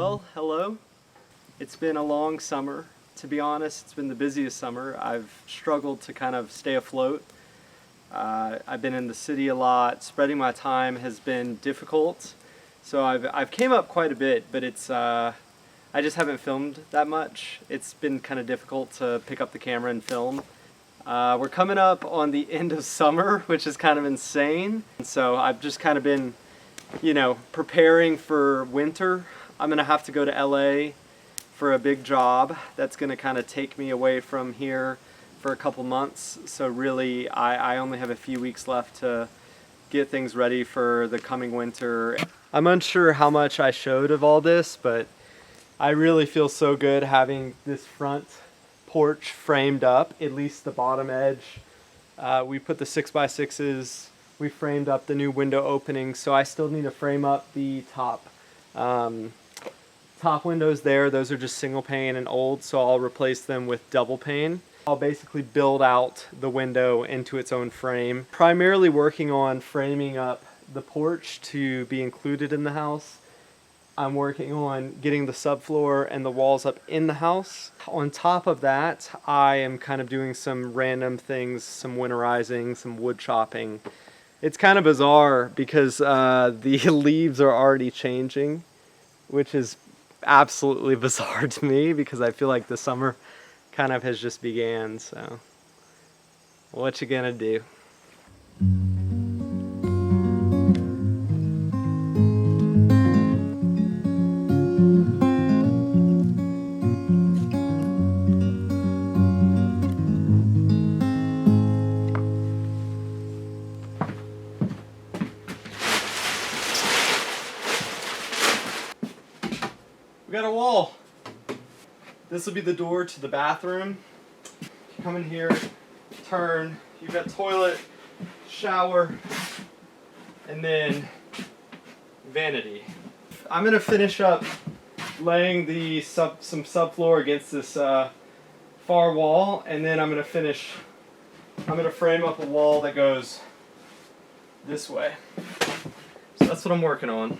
Well, hello. It's been a long summer. To be honest, it's been the busiest summer. I've struggled to kind of stay afloat. I've been in the city a lot. Spreading my time has been difficult. So I've came up quite a bit, but I just haven't filmed that much. It's been kind of difficult to pick up the camera and film. We're coming up on the end of summer, which is kind of insane. So I've just kind of been, preparing for winter. I'm gonna have to go to LA for a big job that's gonna kind of take me away from here for a couple months. So really, I only have a few weeks left to get things ready for the coming winter. I'm unsure how much I showed of all this, but I really feel so good having this front porch framed up, at least the bottom edge. We put the 6x6s, we framed up the new window openings, so I still need to frame up the top windows there. Those are just single pane and old, so I'll replace them with double pane. I'll basically build out the window into its own frame. Primarily working on framing up the porch to be included in the house. I'm working on getting the subfloor and the walls up in the house. On top of that, I am kind of doing some random things, some winterizing, some wood chopping. It's kind of bizarre because the leaves are already changing, which is absolutely bizarre to me because I feel like the summer kind of has just began. So what you gonna do? We got a wall. This will be the door to the bathroom. You come in here, turn, you've got toilet, shower, and then vanity. I'm gonna finish up laying the some subfloor against this far wall, and then I'm gonna frame up a wall that goes this way. So that's what I'm working on.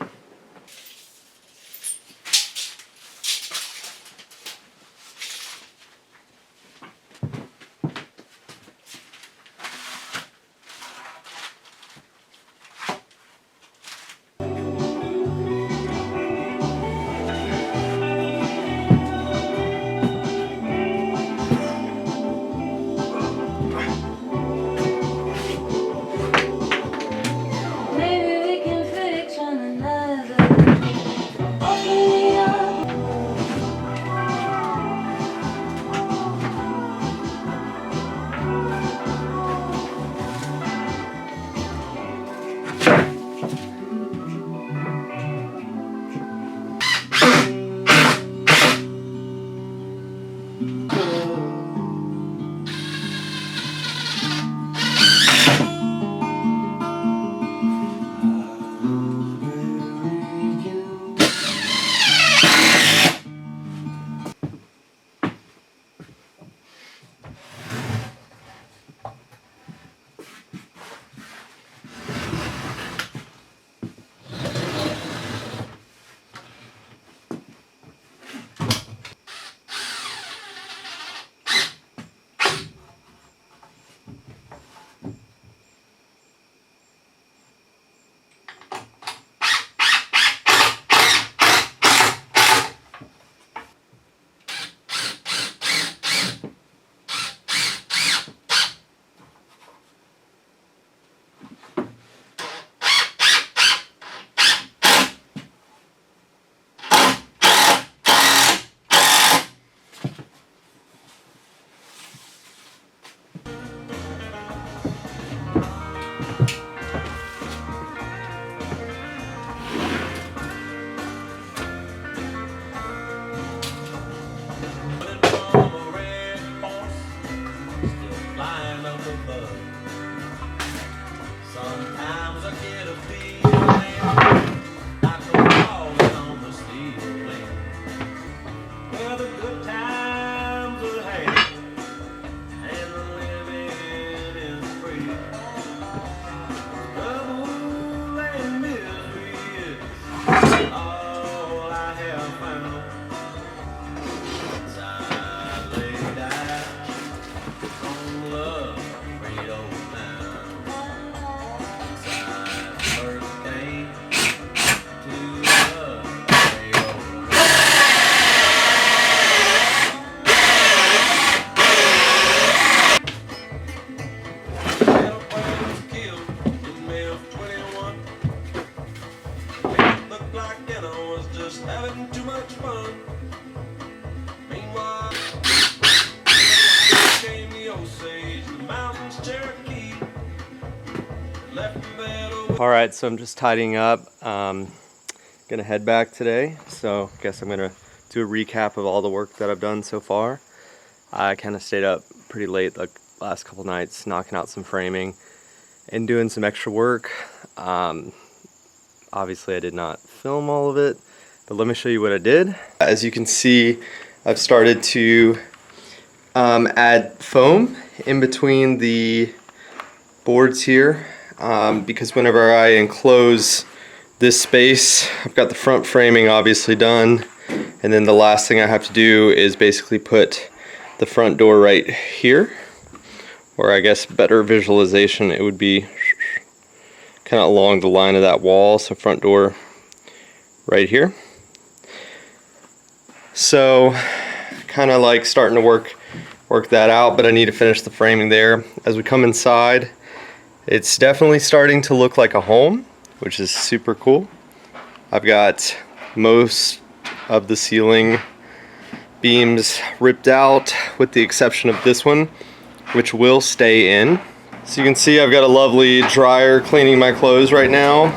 Alright, so I'm just tidying up. Gonna head back today, so I guess I'm gonna do a recap of all the work that I've done so far. I kind of stayed up pretty late the last couple nights, knocking out some framing and doing some extra work. Obviously I did not film all of it, but let me show you what I did. As you can see, I've started to add foam in between the boards here, because whenever I enclose this space, I've got the front framing obviously done, and then the last thing I have to do is basically put the front door right here, or I guess better visualization, it would be kind of along the line of that wall, so front door right here. So kind of like starting to work that out, but I need to finish the framing there. As we come inside, it's definitely starting to look like a home, which is super cool. I've got most of the ceiling beams ripped out with the exception of this one, which will stay in. So you can see I've got a lovely dryer cleaning my clothes right now,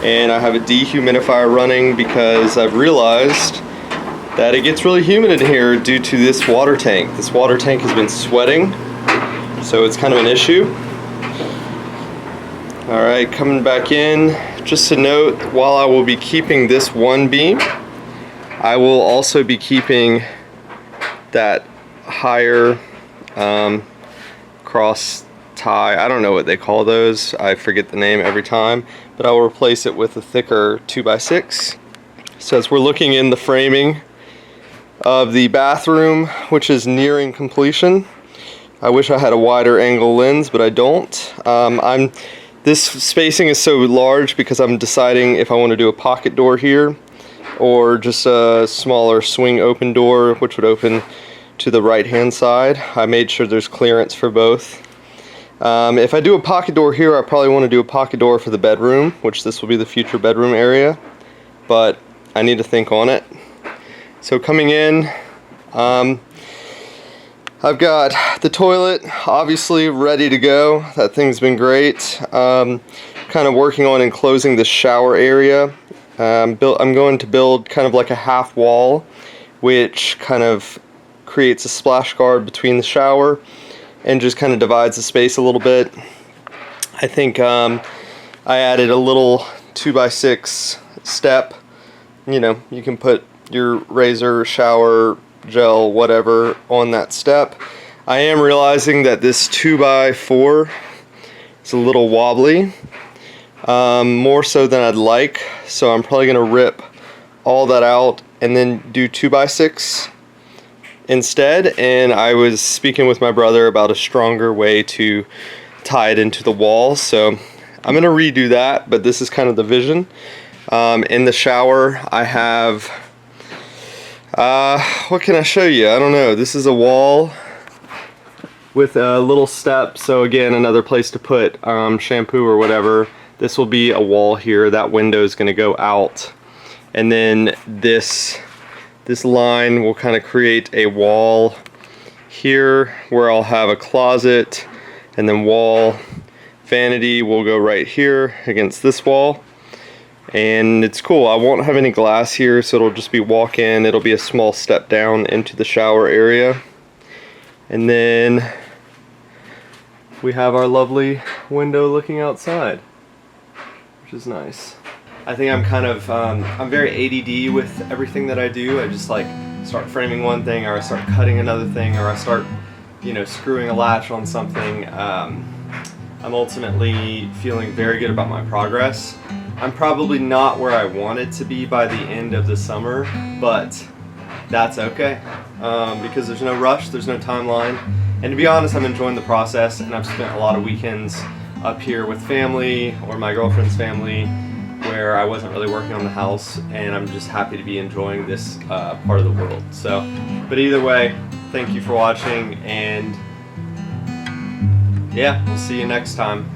and I have a dehumidifier running because I've realized that it gets really humid in here due to this water tank. This water tank has been sweating, so it's kind of an issue. Alright, coming back in, just to note, while I will be keeping this one beam, I will also be keeping that higher cross tie, I don't know what they call those, I forget the name every time, but I will replace it with a thicker 2x6. So as we're looking in the framing of the bathroom, which is nearing completion, I wish I had a wider angle lens, but I don't. This spacing is so large because I'm deciding if I want to do a pocket door here or just a smaller swing open door, which would open to the right hand side. I made sure there's clearance for both. If I do a pocket door here, I probably want to do a pocket door for the bedroom, which this will be the future bedroom area, but I need to think on it. So coming in, I've got the toilet obviously ready to go. That thing's been great. Kind of working on enclosing the shower area. I'm going to build kind of like a half wall, which kind of creates a splash guard between the shower and just kind of divides the space a little bit. I think I added a little 2x6 step. You know, you can put your razor, shower, gel, whatever on that step. I am realizing that this 2x4 is a little wobbly, more so than I'd like, so I'm probably gonna rip all that out and then do 2x6 instead. And I was speaking with my brother about a stronger way to tie it into the wall, so I'm gonna redo that, but this is kind of the vision. In the shower I have what can I show you? I don't know. This is a wall with a little step, so again, another place to put shampoo or whatever. This will be a wall here. That window is going to go out, and then this line will kind of create a wall here where I'll have a closet, and then wall vanity will go right here against this wall. And it's cool. I won't have any glass here, so it'll just be walk-in. It'll be a small step down into the shower area. And then we have our lovely window looking outside, which is nice. I think I'm kind of, I'm very ADD with everything that I do. I just like start framing one thing, or I start cutting another thing, or I start, you know, screwing a latch on something. I'm ultimately feeling very good about my progress. I'm probably not where I want it to be by the end of the summer, but that's okay, because there's no rush, there's no timeline, and to be honest, I'm enjoying the process, and I've spent a lot of weekends up here with family, or my girlfriend's family, where I wasn't really working on the house, and I'm just happy to be enjoying this part of the world. So, but either way, thank you for watching, and yeah, we'll see you next time.